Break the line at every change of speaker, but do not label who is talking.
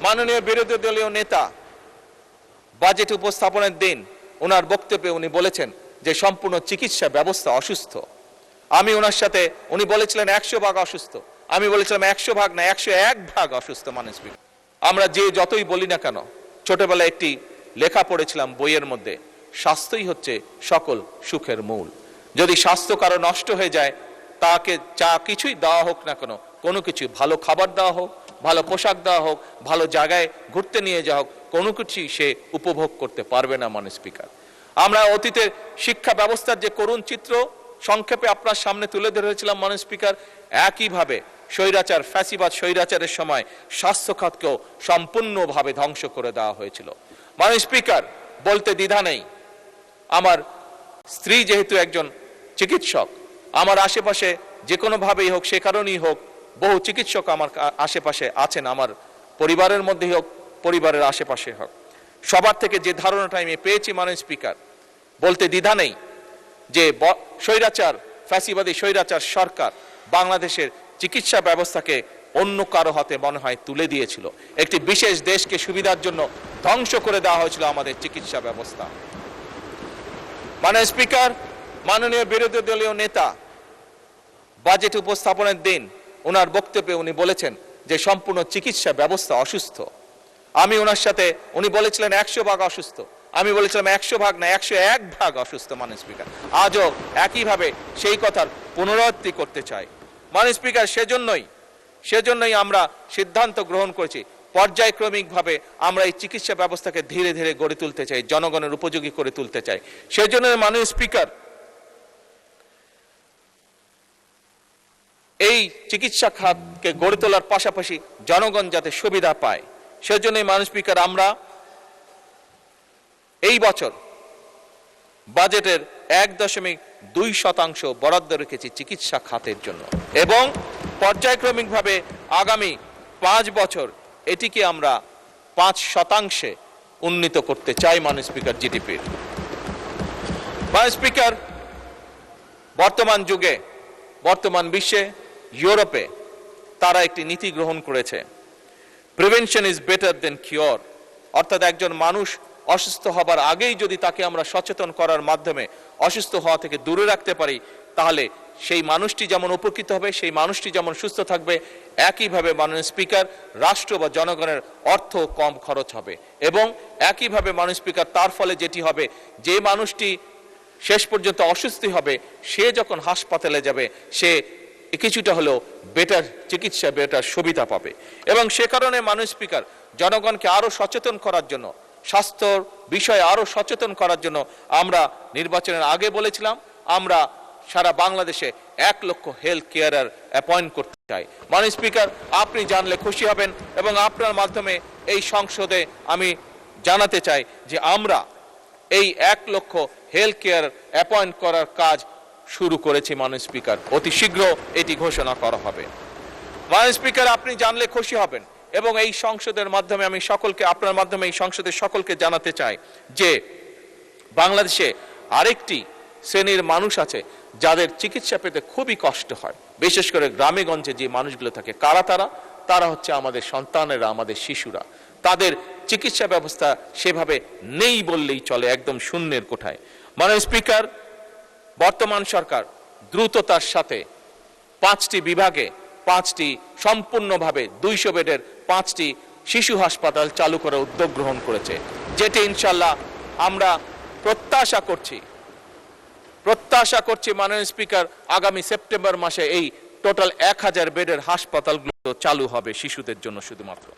মাননীয় বিরোধী দলীয় নেতা বাজেট উপস্থাপনের দিন ওনার বক্তব্যে উনি বলেছেন যে সম্পূর্ণ চিকিৎসা ব্যবস্থা অসুস্থ। আমি ওনার সাথে, উনি বলেছিলেন 100% অসুস্থ, আমি বলেছিলাম 100% না 101% অসুস্থ। মানুষ আমরা যে যতই বলি না কেন, ছোটবেলায় একটি লেখা পড়েছিলাম বইয়ের মধ্যে, স্বাস্থ্যই হচ্ছে সকল সুখের মূল। যদি স্বাস্থ্য কারো নষ্ট হয়ে যায়, তাকে যা কিছুই দেওয়া হোক না কেন, কোনো কিছু, ভালো খাবার দেওয়া হোক, ভালো পোশাক দেওয়া হোক, ভালো জায়গায় ঘুরতে নিয়ে যাওয়া হোক, কোনো কিছুই সে উপভোগ করতে পারবে না। মাননীয় স্পিকার, আমরা অতীতের শিক্ষা ব্যবস্থার যে করুণ চিত্র সংক্ষেপে আপনার সামনে তুলে ধরেছিলাম। মাননীয় স্পিকার, একইভাবে স্বৈরাচার, ফ্যাসিবাদ স্বৈরাচারের সময় স্বাস্থ্য খাতকেও সম্পূর্ণভাবে ধ্বংস করে দেওয়া হয়েছিল। মাননীয় স্পিকার, বলতে দ্বিধা নেই, আমার স্ত্রী যেহেতু একজন চিকিৎসক, আমার আশেপাশে যে কোনোভাবেই হোক, সে কারণেই হোক, বহু চিকিৎসক আমার আশেপাশে আছেন, আমার পরিবারের মধ্যেই হোক, পরিবারের আশেপাশে হোক। সবার থেকে যে ধারণাটা আমি পেয়েছি মাননীয় স্পিকার, বলতে দ্বিধা নেই যে স্বৈরাচার, ফ্যাসিবাদী স্বৈরাচার সরকার বাংলাদেশের চিকিৎসা ব্যবস্থাকে অন্য কারো হাতে মনে হয় তুলে দিয়েছিল। একটি বিশেষ দেশকে সুবিধার জন্য ধ্বংস করে দেওয়া হয়েছিল আমাদের চিকিৎসা ব্যবস্থা। মাননীয় স্পিকার, মাননীয় বিরোধী দলীয় নেতা বাজেট উপস্থাপনের দিন ওনার বক্তব্যে উনি বলেছেন যে সম্পূর্ণ চিকিৎসা ব্যবস্থা অসুস্থ। আমি ওনার সাথে, উনি বলেছিলেন 100% অসুস্থ, আমি বলেছিলাম 100% না 101% অসুস্থ। মাননীয় স্পিকার, আজও একইভাবে সেই কথার পুনরাবৃত্তি করতে চাই। মাননীয় স্পিকার, সেজন্যই আমরা সিদ্ধান্ত গ্রহণ করেছি, পর্যায়ক্রমিকভাবে আমরা এই চিকিৎসা ব্যবস্থাকে ধীরে ধীরে গড়ে তুলতে চাই, জনগণের উপযোগী করে তুলতে চাই। সেজন্য মাননীয় স্পিকার, এই চিকিৎসা খাতকে গড়ে তোলার পাশাপাশি জনগণ যাতে সুবিধা পায়, সেজন্যই মাননীয় স্পিকার, আমরা এই বছর বাজেটের 1.2% বরাদ্দ রেখেছি চিকিৎসা খাতের জন্য, এবং পর্যায়ক্রমিকভাবে আগামী 5 বছর এটিকে আমরা 5% উন্নীত করতে চাই। মাননীয় স্পিকার, জিডিপির। মাননীয় স্পিকার, বর্তমান যুগে, বর্তমান বিশ্বে, ইউরোপে তারা একটি নীতি গ্রহণ করেছে, prevention is better then cure. অর্থাৎ একজন মানুষ অসুস্থ হবার আগেই যদি তাকে আমরা সচেতন করার মাধ্যমে অসুস্থ হওয়া থেকে দূরে রাখতে পারি, তাহলে সেই মানুষটি যেমন উপকৃত হবে, সেই মানুষটি যেমন সুস্থ থাকবে, একইভাবে মাননীয় স্পিকার, রাষ্ট্র বা জনগণের অর্থ কম খরচ হবে। এবং একইভাবে মাননীয় স্পিকার, তার ফলে যেটি হবে, যে মানুষটি শেষ পর্যন্ত অসুস্থ হবে, সে যখন হাসপাতালে যাবে, সে কিছুটা হলেও বেটার চিকিৎসা, বেটার সুবিধা পাবে। এবং সে কারণে মাননীয় স্পিকার, জনগণকে আরো সচেতন করার জন্য, স্বাস্থ্যর বিষয়ে আরো সচেতন করার জন্য আমরা নির্বাচনের আগে বলেছিলাম, আমরা সারা বাংলাদেশে 1 লক্ষ হেলথ কেয়ারার অ্যাপয়েন্ট করতে চাই। মাননীয় স্পিকার, আপনি জানলে খুশি হবেন, এবং আপনার মাধ্যমে এই সংসদে আমি জানাতে চাই যে আমরা এই 1 লক্ষ হেলথ কেয়ার অ্যাপয়েন্ট করার কাজ শুরু করেছি। মাননীয় স্পিকার, অতি শীঘ্র এটি ঘোষণা করা হবে। মাননীয় স্পিকার, আপনি জানলে খুশি হবেন, এবং এই সংসদের মাধ্যমে আমি সকলকে, আপনার মাধ্যমে এই সংসদের সকলকে জানাতে চাই যে বাংলাদেশে আরেকটি শ্রেণীর মানুষ আছে যাদের চিকিৎসা পেতে খুবই কষ্ট হয়, বিশেষ করে গ্রামে গঞ্জে যে মানুষগুলো থাকে। কারা তারা? তারা হচ্ছে আমাদের সন্তানেরা, আমাদের শিশুরা। তাদের চিকিৎসা ব্যবস্থা সেভাবে নেই বললেই চলে, একদম শূন্যের কোঠায়। মাননীয় স্পিকার, বর্তমান সরকার দ্রুততার সাথে 5টি বিভাগে 5টি সম্পূর্ণভাবে 200 বেডের 5টি শিশু হাসপাতাল চালু করার উদ্যোগ গ্রহণ করেছে, যেটি ইনশাল্লাহ আমরা প্রত্যাশা করছি মাননীয় স্পিকার, আগামী সেপ্টেম্বর মাসে এই টোটাল 1000 বেডের হাসপাতালগুলো চালু হবে শিশুদের জন্য শুধুমাত্র।